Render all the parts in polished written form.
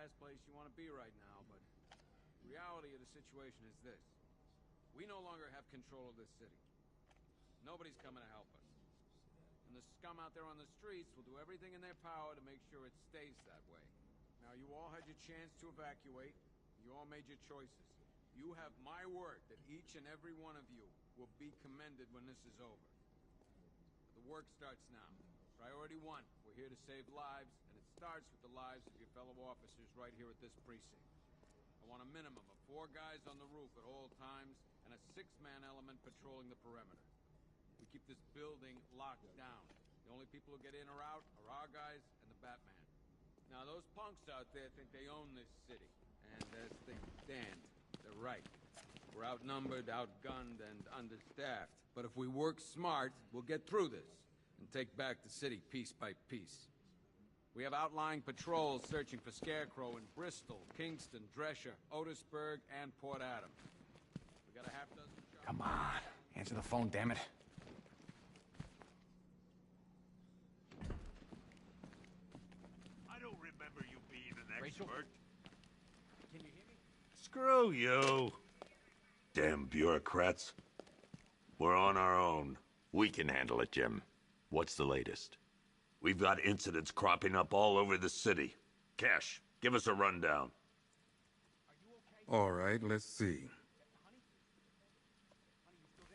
last place you want to be right now, but the reality of the situation is this. We no longer have control of this city. Nobody's coming to help us. And the scum out there on the streets will do everything in their power to make sure it stays that way. Now, you all had your chance to evacuate. You all made your choices. You have my word that each and every one of you will be commended when this is over. The work starts now. Priority 1, we're here to save lives, and it starts with the lives of your fellow officers right here at this precinct. I want a minimum of 4 guys on the roof at all times, and a 6-man element patrolling the perimeter. We keep this building locked down. The only people who get in or out are our guys and the Batman. Now, those punks out there think they own this city, and as they stand, they're right. We're outnumbered, outgunned, and understaffed. But if we work smart, we'll get through this and take back the city piece by piece. We have outlying patrols searching for Scarecrow in Bristol, Kingston, Drescher, Otisburg, and Port Adams. We got a half dozen shots. Come on, answer the phone, damn it. I don't remember you being an Rachel? expert. Can you hear me? Screw you. Damn bureaucrats. We're on our own. We can handle it, Jim. What's the latest? We've got incidents cropping up all over the city. Cash, give us a rundown. All right, let's see.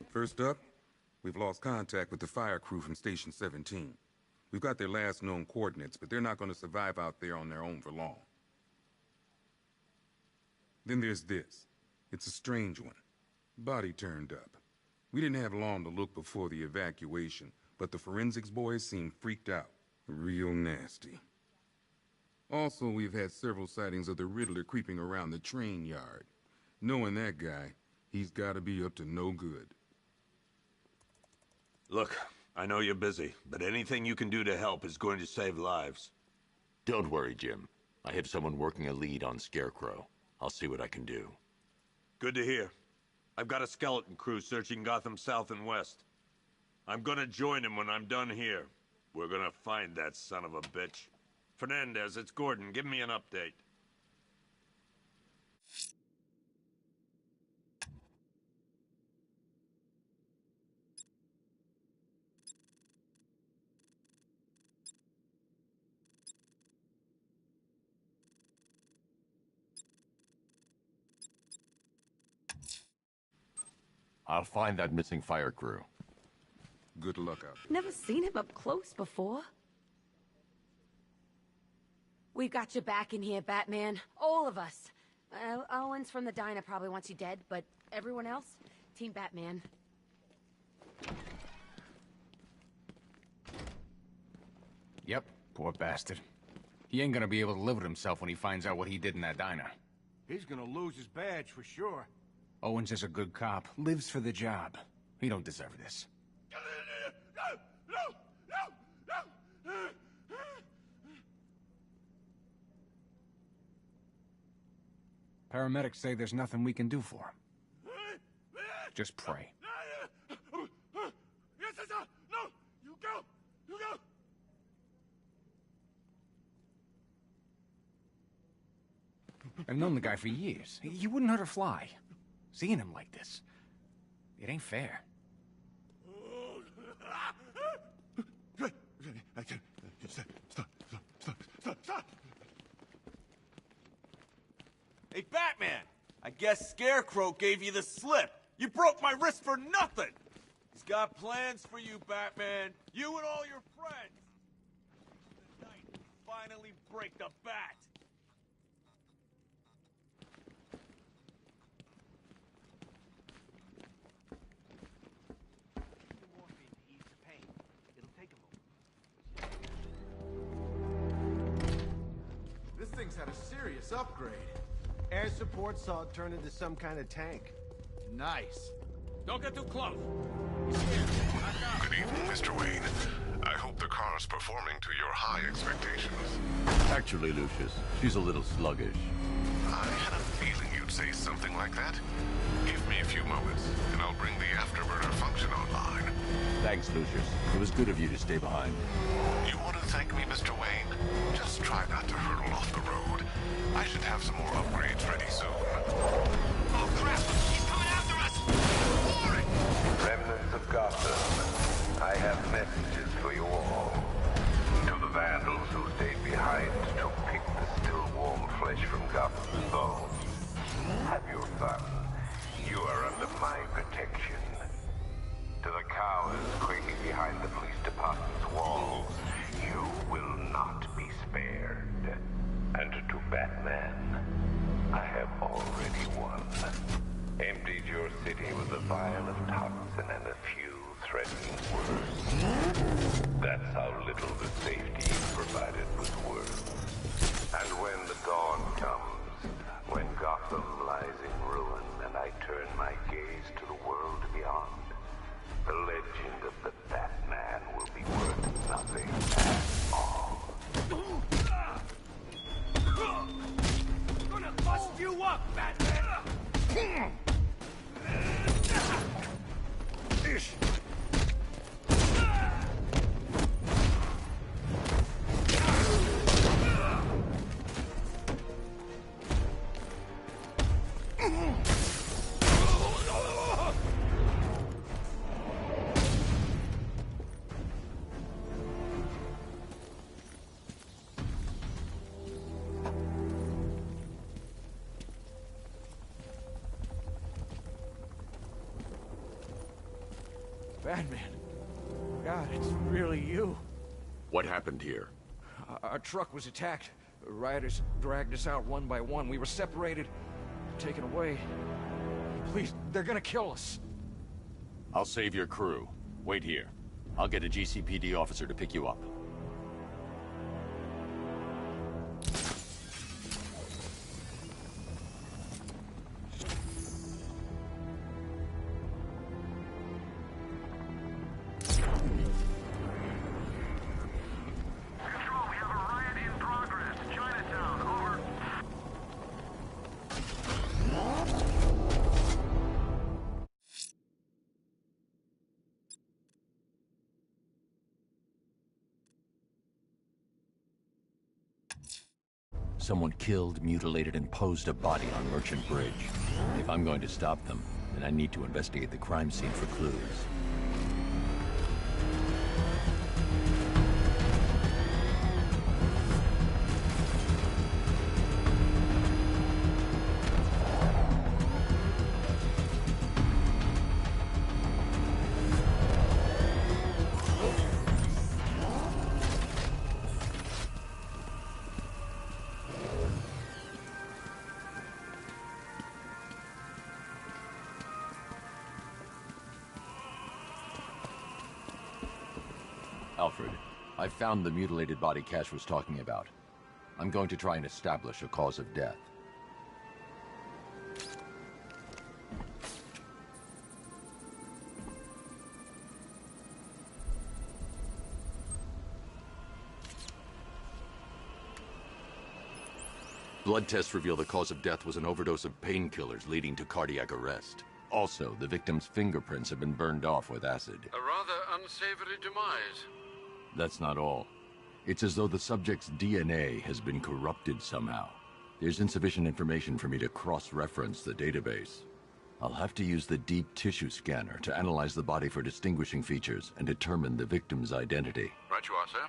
First up, we've lost contact with the fire crew from Station 17. We've got their last known coordinates, but they're not going to survive out there on their own for long. Then there's this. It's a strange one. Body turned up. We didn't have long to look before the evacuation, but the forensics boys seemed freaked out. Real nasty. Also, we've had several sightings of the Riddler creeping around the train yard. Knowing that guy, he's got to be up to no good. Look, I know you're busy, but anything you can do to help is going to save lives. Don't worry, Jim. I have someone working a lead on Scarecrow. I'll see what I can do. Good to hear. I've got a skeleton crew searching Gotham South and West. I'm gonna join him when I'm done here. We're gonna find that son of a bitch. Fernandez, it's Gordon. Give me an update. I'll find that missing fire crew. Good luck out there. Never seen him up close before. We've got your back in here, Batman. All of us. Owens from the diner probably wants you dead, but everyone else? Team Batman. Yep, poor bastard. He ain't gonna be able to live with himself when he finds out what he did in that diner. He's gonna lose his badge for sure. Owens is a good cop, lives for the job. He don't deserve this. Paramedics say there's nothing we can do for him. Just pray. Yes, sir! No! You go! You go! I've known the guy for years. He wouldn't hurt a fly. Seeing him like this, it ain't fair. Stop! Hey, Batman! I guess Scarecrow gave you the slip. You broke my wrist for nothing! He's got plans for you, Batman. You and all your friends. Tonight, we finally break the bat. This thing's had a serious upgrade. Air support saw it turn into some kind of tank. Nice. Don't get too close. Good evening, Mr. Wayne. I hope the car's performing to your high expectations. Actually, Lucius, she's a little sluggish. I had a feeling you'd say something like that. Give me a few moments, and I'll bring the afterburner function online. Thanks, Lucius. It was good of you to stay behind. You want to thank me, Mr. Wayne? Just Just try not to hurtle off the road. I should have some more upgrades ready soon. Oh crap! He's coming after us! Warren! Remnants of Gotham, I have messages for you all. To the vandals who stayed behind to pick the still warm flesh from Gotham's bones. Have your fun. You are under my protection. To the cowards quaking behind the police department's walls, you will not be spared. And to Batman, I have already won. Emptied your city with a vial of toxin and a few threatening words. That's how little the safety you provided was worth. And when the dawn comes, when Gotham lies in ruin and I turn my gaze to the world beyond, the legend of the Batman will be worth nothing at all. I'm gonna bust you up, Batman! Batman. God, it's really you. What happened here? Our truck was attacked. Rioters dragged us out one by one. We were separated, taken away. Please, they're gonna kill us. I'll save your crew. Wait here. I'll get a GCPD officer to pick you up. Someone killed, mutilated, and posed a body on Merchant Bridge. If I'm going to stop them, then I need to investigate the crime scene for clues. Alfred, I found the mutilated body Cash was talking about. I'm going to try and establish a cause of death. Blood tests reveal the cause of death was an overdose of painkillers leading to cardiac arrest. Also, the victim's fingerprints have been burned off with acid. A rather unsavory demise. That's not all. It's as though the subject's DNA has been corrupted somehow. There's insufficient information for me to cross-reference the database. I'll have to use the deep tissue scanner to analyze the body for distinguishing features and determine the victim's identity. Right you are, sir.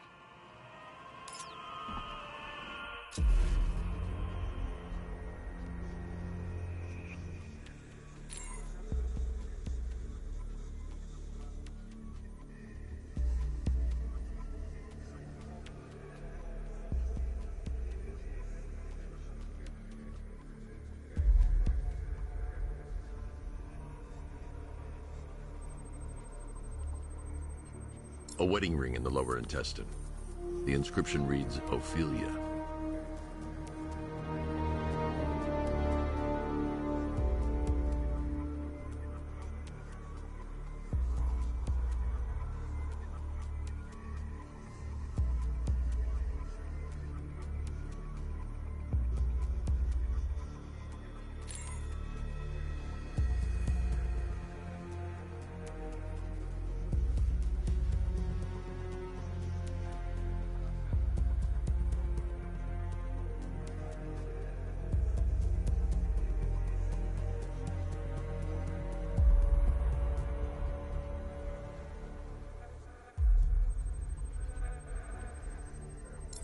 A wedding ring in the lower intestine. The inscription reads, Ophelia.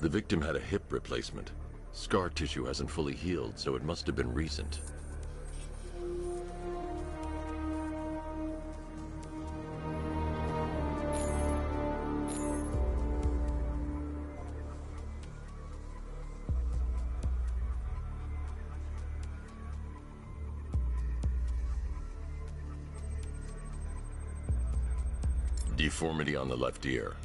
The victim had a hip replacement. Scar tissue hasn't fully healed, so it must have been recent. Deformity on the left ear.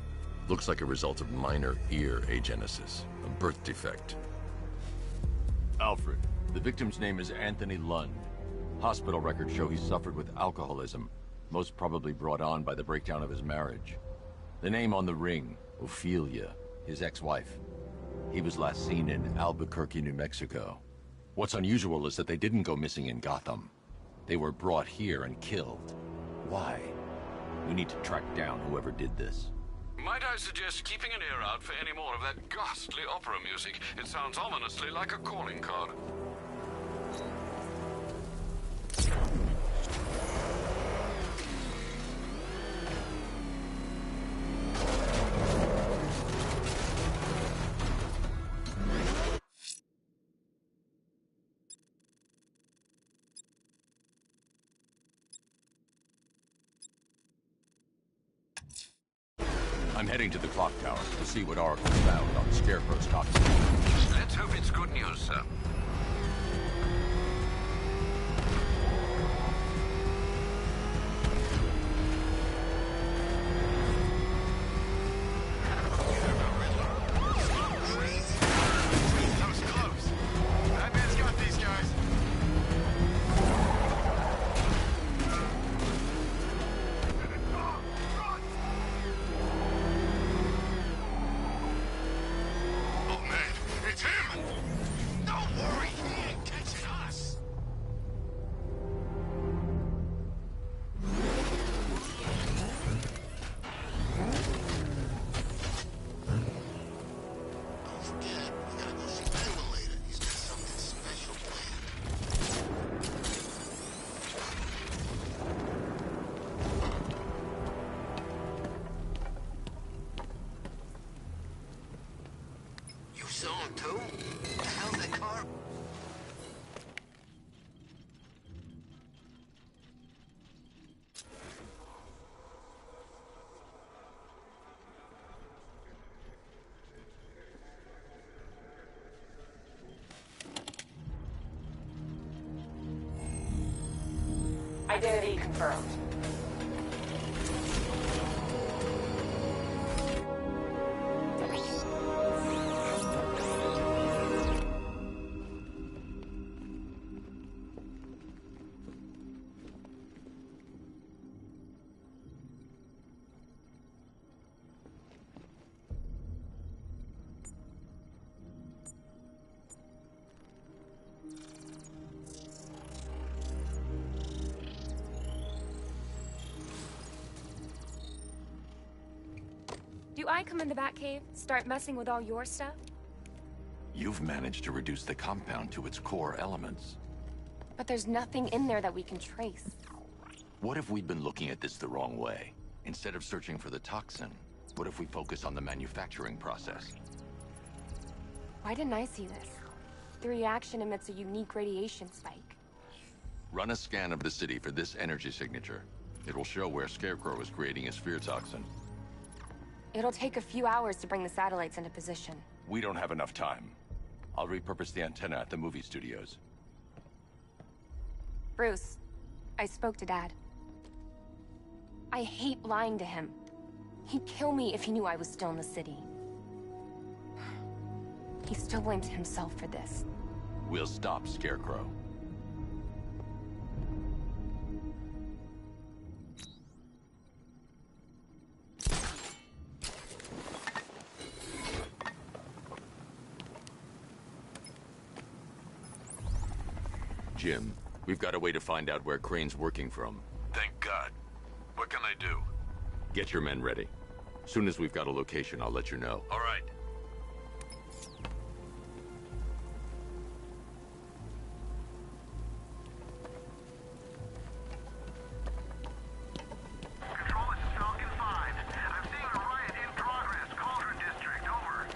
Looks like a result of minor ear agenesis, a birth defect. Alfred, the victim's name is Anthony Lund. Hospital records show he suffered with alcoholism, most probably brought on by the breakdown of his marriage. The name on the ring, Ophelia, his ex-wife. He was last seen in Albuquerque, New Mexico. What's unusual is that they didn't go missing in Gotham. They were brought here and killed. Why? We need to track down whoever did this. Might I suggest keeping an ear out for any more of that ghastly opera music? It sounds ominously like a calling card. I'm heading to the clock tower to see what Arkham found on Scarecrow's toxin. Let's hope it's good news, sir. That was close. Batman's got these guys. It's him! Don't worry, he ain't catching us! Don't forget, we gotta go see Penguin later. He's got something special planned. You saw him too? The hell's that car? Identity confirmed. Do I come in the Batcave, start messing with all your stuff? You've managed to reduce the compound to its core elements. But there's nothing in there that we can trace. What if we've been looking at this the wrong way? Instead of searching for the toxin, what if we focus on the manufacturing process? Why didn't I see this? The reaction emits a unique radiation spike. Run a scan of the city for this energy signature. It will show where Scarecrow is creating his fear toxin. It'll take a few hours to bring the satellites into position. We don't have enough time. I'll repurpose the antenna at the movie studios. Bruce, I spoke to Dad. I hate lying to him. He'd kill me if he knew I was still in the city. He still blames himself for this. We'll stop Scarecrow. Jim, we've got a way to find out where Crane's working from. Thank God. What can I do? Get your men ready. Soon as we've got a location, I'll let you know. All right. Control, this is Falcon 5. I'm seeing a riot in progress. Cauldron District, over.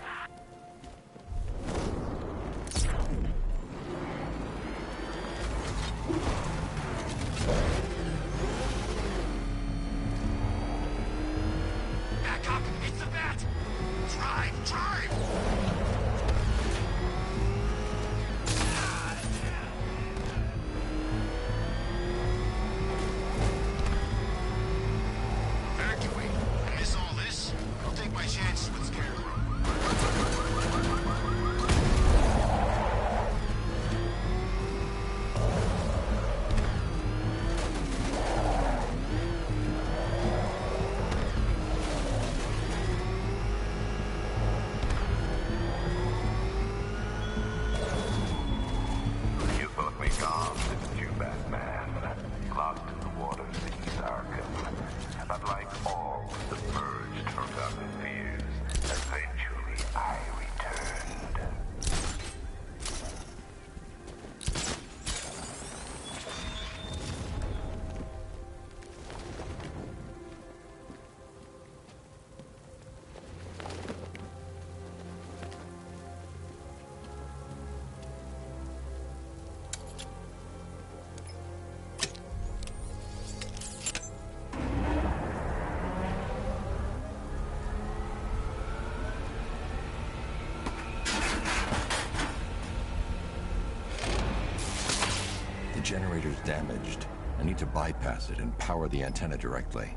generator's damaged. I need to bypass it and power the antenna directly.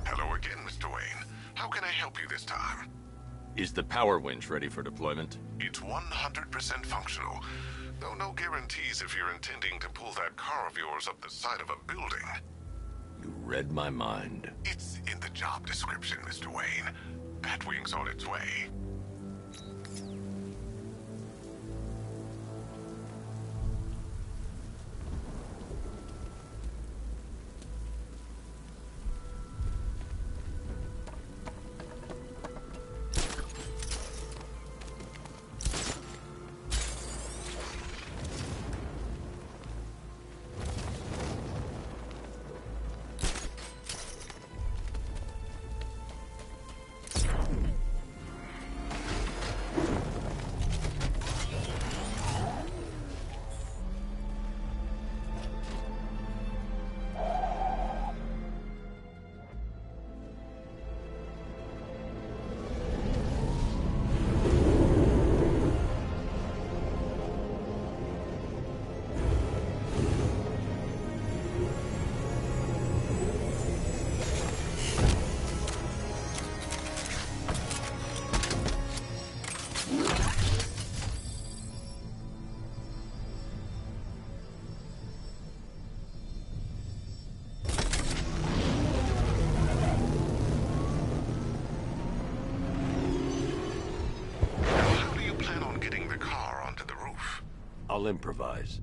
Hello again, Mr. Wayne. How can I help you this time? Is the power winch ready for deployment? It's 100% functional, though no guarantees if you're intending to pull that car of yours up the side of a building. You read my mind. It's in the job description, Mr. Wayne. Batwing's on its way. I'll improvise.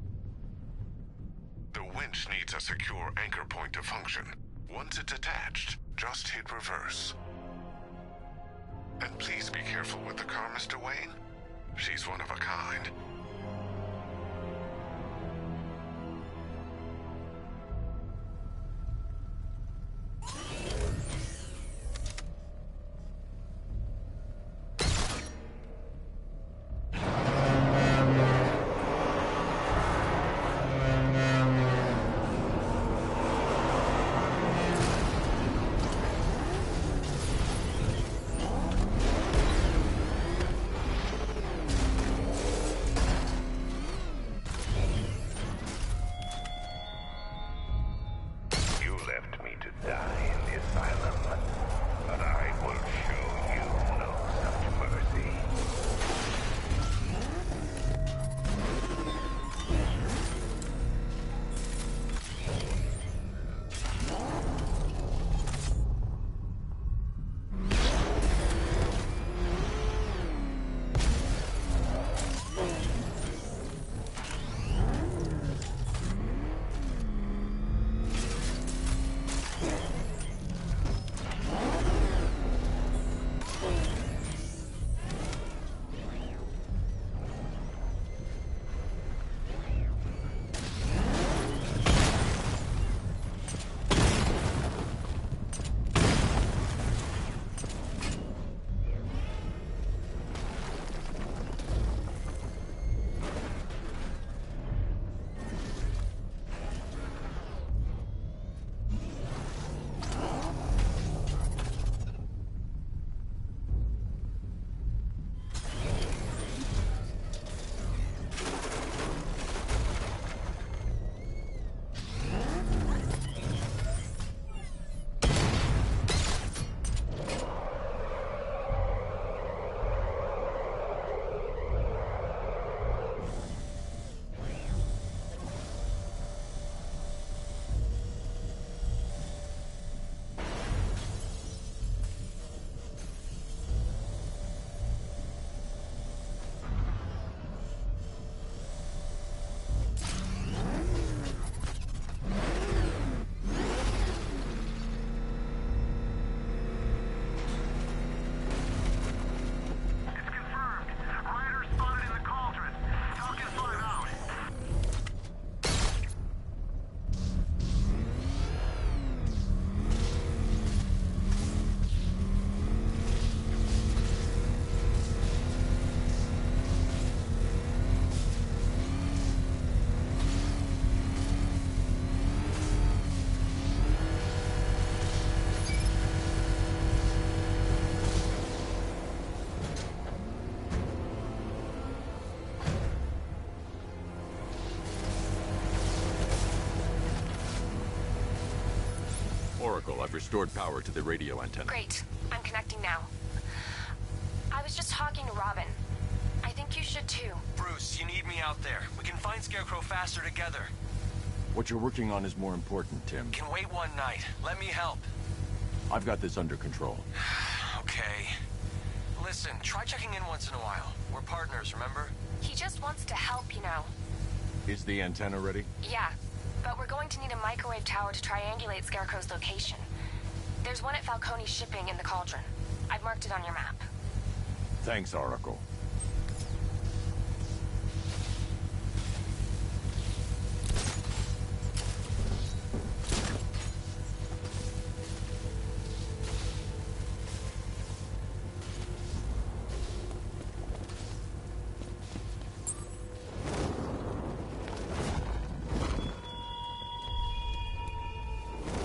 The winch needs a secure anchor point to function. Once it's attached, just hit reverse. And please be careful with the car, Mr. Wayne. She's one of a kind. Oracle, I've restored power to the radio antenna. Great. I'm connecting now. I was just talking to Robin. I think you should too. Bruce, you need me out there. We can find Scarecrow faster together. What you're working on is more important, Tim. Can wait one night. Let me help. I've got this under control. Okay. Listen, try checking in once in a while. We're partners, remember? He just wants to help, you know. Is the antenna ready? Yeah, but we're going to need a microwave tower to triangulate Scarecrow's location. There's one at Falcone's shipping in the Cauldron. I've marked it on your map. Thanks, Oracle.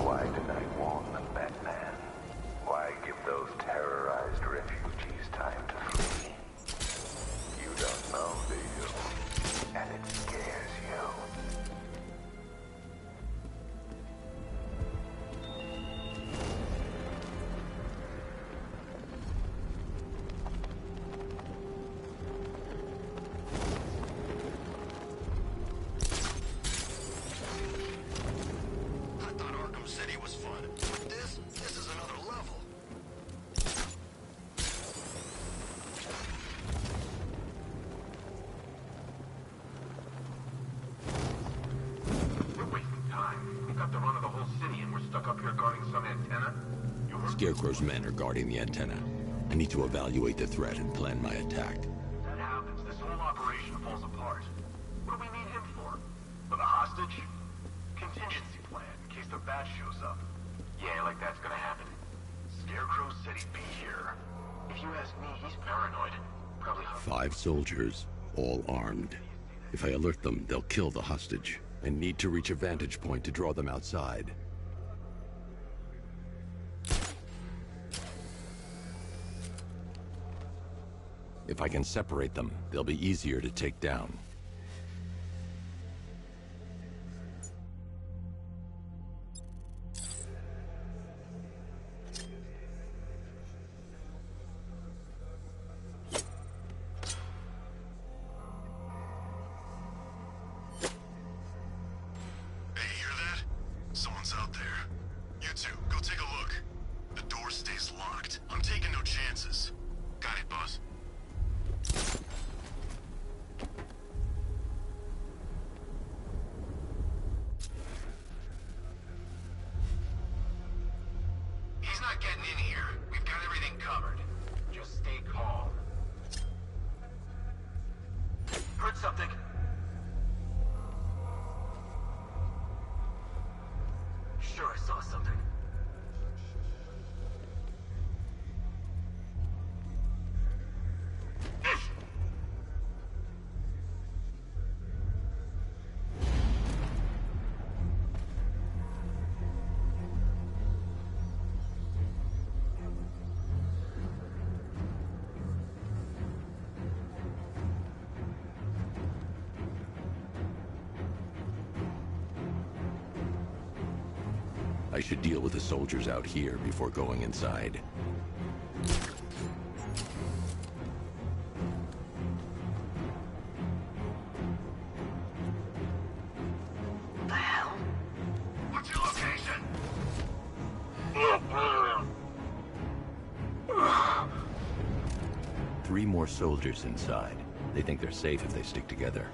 Why did I warn them, Batman? Why give those terrorized refugees time to flee? You don't know, do you? And it scares you. I thought Arkham City was fun. This is another level. We're wasting time. We've got the run of the whole city and we're stuck up here guarding some antenna. You heard? Scarecrow's men are guarding the antenna. I need to evaluate the threat and plan my attack. If that happens, this whole operation falls apart. What do we need him for? For the hostage? Contingency plan, in case the bat shows up. Yeah, like that's gonna happen. Scarecrow said he'd be here. If you ask me, he's paranoid. Probably 5 soldiers, all armed. If I alert them, they'll kill the hostage. I need to reach a vantage point to draw them outside. If I can separate them, they'll be easier to take down. Hey, you hear that? Someone's out there. You two, go take a look. The door stays locked. I'm taking no chances. Got it, boss. He's not getting in here. We've got everything covered. Just stay calm. Heard something. Sure, I saw something. I should deal with the soldiers out here before going inside. The hell? What's your location? 3 more soldiers inside. They think they're safe if they stick together.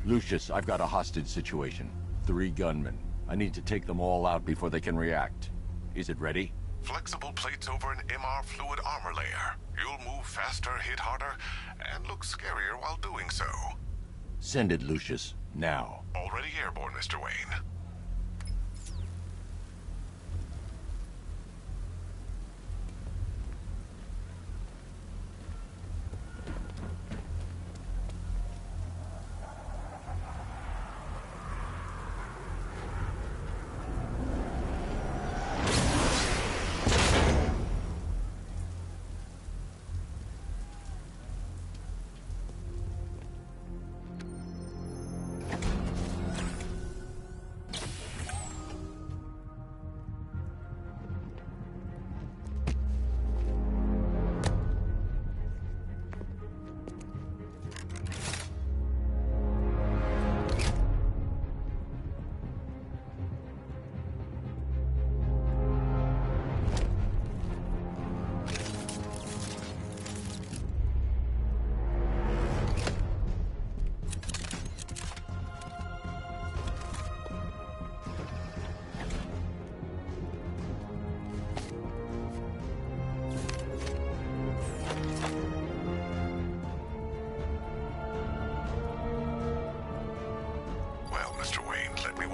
Lucius, I've got a hostage situation. 3 gunmen. I need to take them all out before they can react. Is it ready? Flexible plates over an MR fluid armor layer. You'll move faster, hit harder, and look scarier while doing so. Send it, Lucius. Now. Already airborne, Mr. Wayne.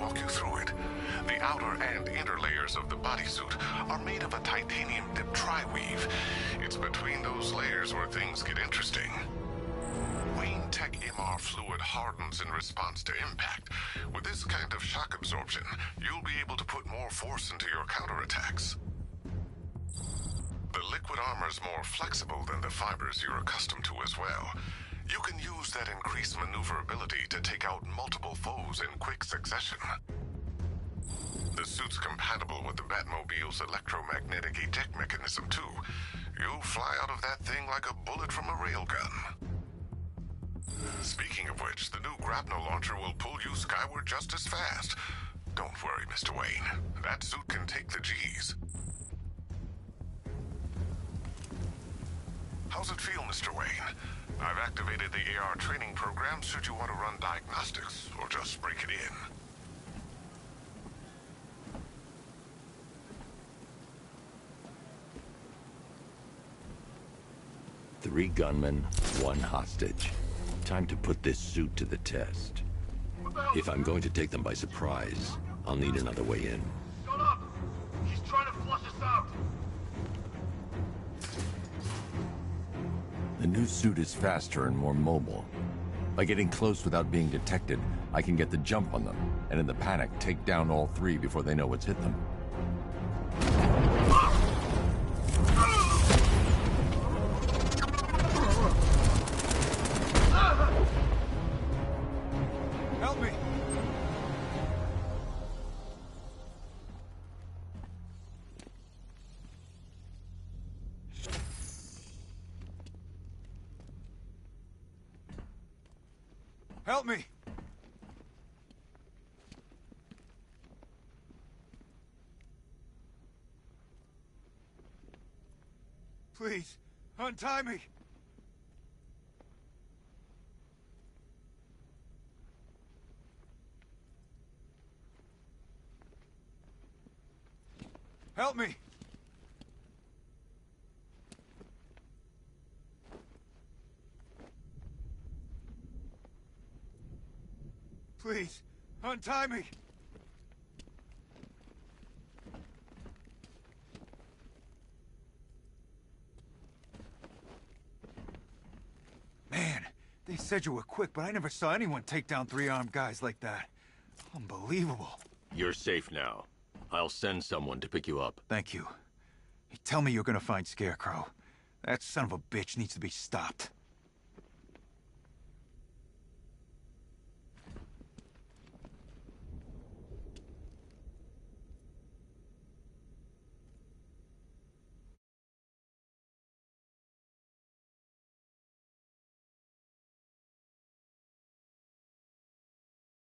walk you through it. The outer and inner layers of the bodysuit are made of a titanium-dipped tri-weave. It's between those layers where things get interesting. Wayne Tech MR fluid hardens in response to impact. With this kind of shock absorption, you'll be able to put more force into your counterattacks. The liquid armor's more flexible than the fibers you're accustomed to as well. You can use that increased maneuverability to take out multiple foes in quick succession. The suit's compatible with the Batmobile's electromagnetic eject mechanism, too. You'll fly out of that thing like a bullet from a railgun. Speaking of which, the new grapnel launcher will pull you skyward just as fast. Don't worry, Mr. Wayne. That suit can take the G's. How's it feel, Mr. Wayne? I've activated the AR training program should you want to run diagnostics, or just break it in. Three gunmen, one hostage. Time to put this suit to the test. If I'm going to take them by surprise, I'll need another way in. Shut up! He's trying to flush us out! The new suit is faster and more mobile. By getting close without being detected, I can get the jump on them, and in the panic, take down all three before they know what's hit them. Help me! Help me! Please, untie me! Help me! Please, untie me! Man, they said you were quick, but I never saw anyone take down three-armed guys like that. Unbelievable. You're safe now. I'll send someone to pick you up. Thank you. Tell me you're gonna find Scarecrow. That son of a bitch needs to be stopped.